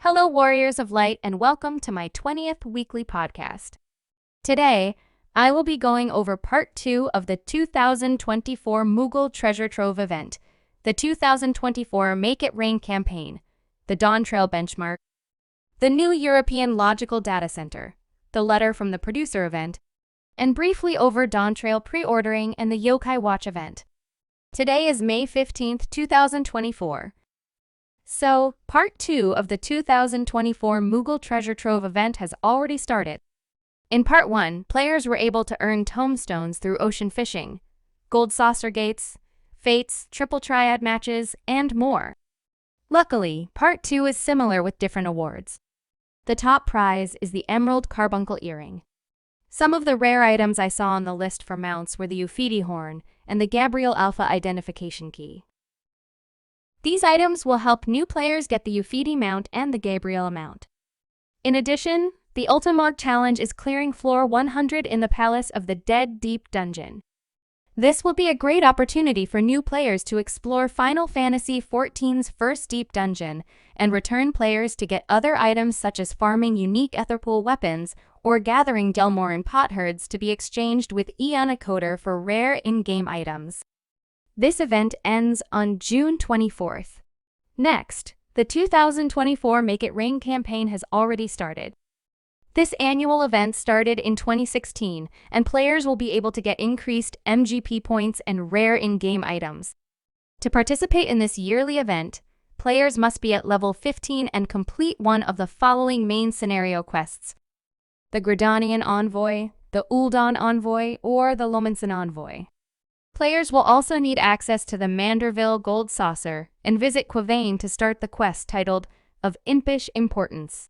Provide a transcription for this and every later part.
Hello, Warriors of Light, and welcome to my 20th weekly podcast. Today, I will be going over part 2 of the 2024 Moogle Treasure Trove event, the 2024 Make It Rain campaign, the Dawn Trail benchmark, the new European Logical Data Center, the letter from the producer event, and briefly over Dawn Trail pre-ordering and the Yokai Watch event. Today is May 15th, 2024. So, part 2 of the 2024 Moogle Treasure Trove event has already started. In part 1, players were able to earn tomestones through ocean fishing, gold saucer gates, fates, triple triad matches, and more. Luckily, part 2 is similar with different awards. The top prize is the Emerald Carbuncle Earring. Some of the rare items I saw on the list for mounts were the ffxiv horn and the Gabriel Alpha identification key. These items will help new players get the ffxiv mount and the Gabriel mount. In addition, the Ultimog challenge is clearing floor 100 in the Palace of the Dead Deep dungeon. This will be a great opportunity for new players to explore Final Fantasy XIV's first deep dungeon and return players to get other items such as farming unique Etherpool weapons or gathering Delmoran potherds to be exchanged with Eonacoder for rare in-game items. This event ends on June 24th. Next, the 2024 Make It Rain campaign has already started. This annual event started in 2016, and players will be able to get increased MGP points and rare in-game items. To participate in this yearly event, players must be at level 15 and complete one of the following main scenario quests: the Gridanian Envoy, the Ul'dahn Envoy, or the Lominsan Envoy. Players will also need access to the Manderville Gold Saucer and visit Quavain to start the quest titled Of Impish Importance.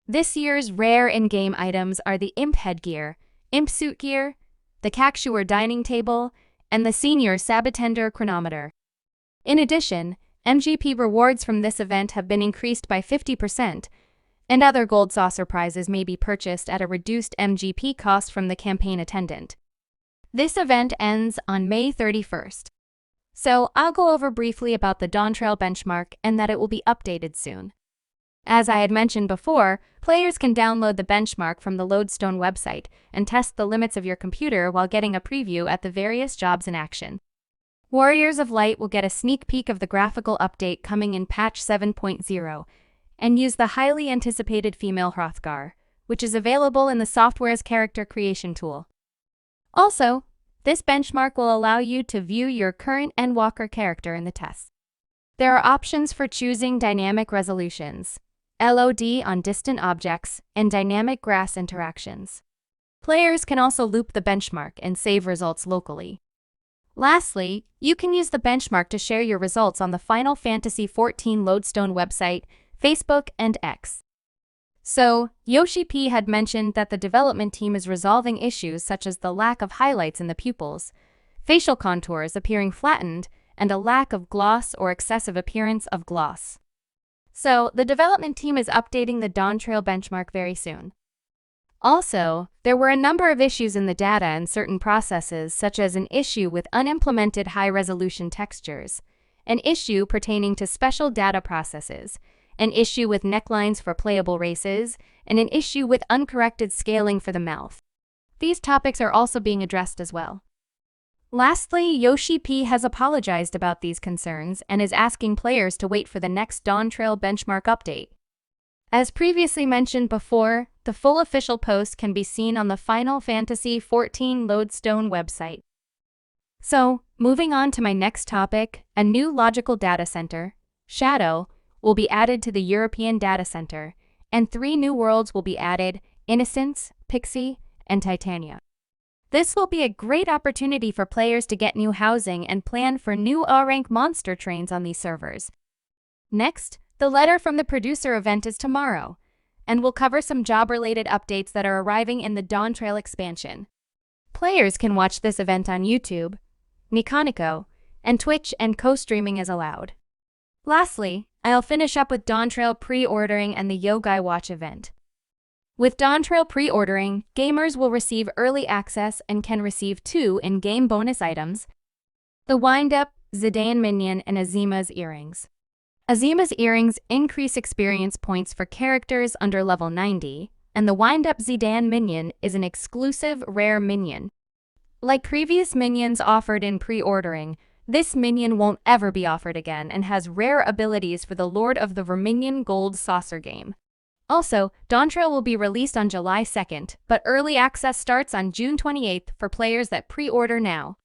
This year's rare in-game items are the Imp Headgear, Imp Suit Gear, the Caxuar Dining Table, and the Senior Sabbatender Chronometer. In addition, MGP rewards from this event have been increased by 50%, and other Gold Saucer prizes may be purchased at a reduced MGP cost from the campaign attendant. This event ends on May 31st. So, I'll go over briefly about the Dawn Trail benchmark and that it will be updated soon. As I had mentioned before, players can download the benchmark from the Lodestone website and test the limits of your computer while getting a preview at the various jobs in action. Warriors of Light will get a sneak peek of the graphical update coming in patch 7.0 and use the highly anticipated female Hrothgar, which is available in the software's character creation tool. Also, this benchmark will allow you to view your current Endwalker character in the test. There are options for choosing dynamic resolutions, LOD on distant objects, and dynamic grass interactions. Players can also loop the benchmark and save results locally. Lastly, you can use the benchmark to share your results on the Final Fantasy XIV Lodestone website, Facebook, and X. So, Yoshi P had mentioned that the development team is resolving issues such as the lack of highlights in the pupils, facial contours appearing flattened, and a lack of gloss or excessive appearance of gloss. So, the development team is updating the Dawn Trail benchmark very soon. Also, there were a number of issues in the data and certain processes, such as an issue with unimplemented high-resolution textures, an issue pertaining to special data processes, an issue with necklines for playable races, and an issue with uncorrected scaling for the mouth. These topics are also being addressed as well. Lastly, Yoshi P has apologized about these concerns and is asking players to wait for the next Dawn Trail benchmark update. As previously mentioned before, the full official post can be seen on the Final Fantasy XIV Lodestone website. So, moving on to my next topic, a new logical data center, Shadow, will be added to the European Data Center, and 3 new worlds will be added: Innocence, Pixie, and Titania. This will be a great opportunity for players to get new housing and plan for new A-rank monster trains on these servers. Next, the letter from the producer event is tomorrow, and will cover some job-related updates that are arriving in the Dawn Trail expansion. Players can watch this event on YouTube, Niconico, and Twitch, and co-streaming is allowed. Lastly, I'll finish up with Dawn Trail pre-ordering and the Yokai Watch event. With Dawn Trail pre-ordering, gamers will receive early access and can receive 2 in-game bonus items: the Wind-Up, Zidane Minion, and Azima's earrings. Azima's earrings increase experience points for characters under level 90, and the Wind-Up Zidane minion is an exclusive rare minion. Like previous minions offered in pre-ordering, this minion won't ever be offered again and has rare abilities for the Lord of the Verminion Gold Saucer game. Also, Dawntrail will be released on July 2nd, but early access starts on June 28th for players that pre-order now.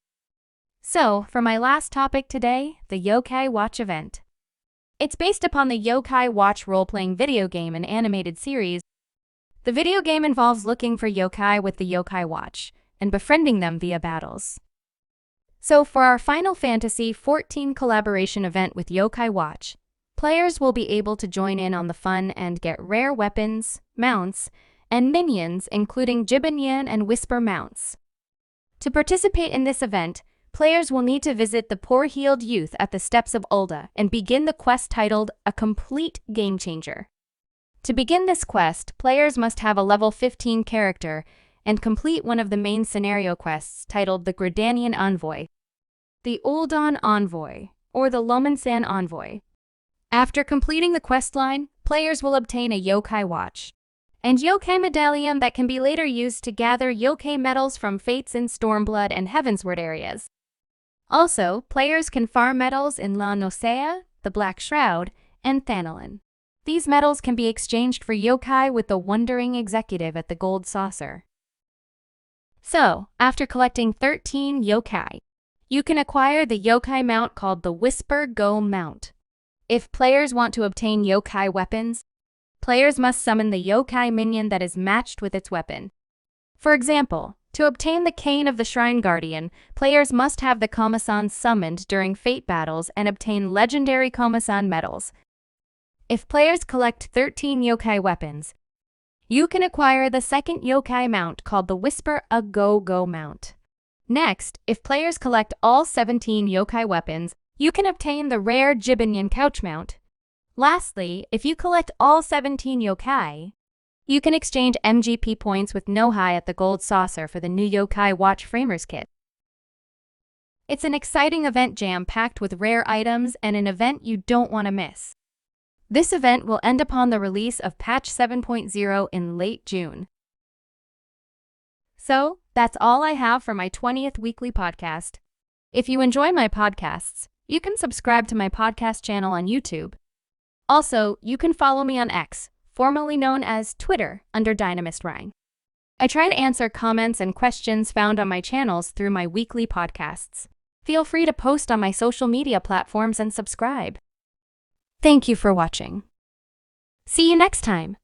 So, for my last topic today, the Yokai Watch event. It's based upon the Yokai Watch role-playing video game and animated series. The video game involves looking for yokai with the Yokai Watch and befriending them via battles. So for our Final Fantasy XIV collaboration event with Yokai Watch, players will be able to join in on the fun and get rare weapons, mounts, and minions including Jibanyan and Whisper mounts. To participate in this event, players will need to visit the Poor Healed Youth at the Steps of Ulda and begin the quest titled A Complete Game Changer. To begin this quest, players must have a level 15 character and complete one of the main scenario quests titled the Gridanian Envoy, the Uldan Envoy, or the Lomansan Envoy. After completing the questline, players will obtain a Yokai Watch and Yokai Medallion that can be later used to gather Yokai medals from Fates in Stormblood and Heavensward areas. Also, players can farm medals in La Nosea, the Black Shroud, and Thanalan. These medals can be exchanged for yokai with the Wandering Executive at the Gold Saucer. So, after collecting 13 yokai, you can acquire the yokai mount called the Whisper Go mount. If players want to obtain yokai weapons, players must summon the yokai minion that is matched with its weapon. For example, to obtain the Cane of the Shrine Guardian, players must have the Komasan summoned during Fate battles and obtain legendary Komasan medals. If players collect 13 yokai weapons, you can acquire the second yokai mount called the Whisper A Go mount. Next, if players collect all 17 yokai weapons, you can obtain the rare Jibanyan couch mount. Lastly, if you collect all 17 yokai, you can exchange MGP points with Nohai at the Gold Saucer for the new Yokai Watch Framers Kit. It's an exciting event jam-packed with rare items and an event you don't want to miss. This event will end upon the release of patch 7.0 in late June. So, that's all I have for my 20th weekly podcast. If you enjoy my podcasts, you can subscribe to my podcast channel on YouTube. Also, you can follow me on X, formerly known as Twitter, under Dynamis Ryne. I try to answer comments and questions found on my channels through my weekly podcasts. Feel free to post on my social media platforms and subscribe. Thank you for watching. See you next time.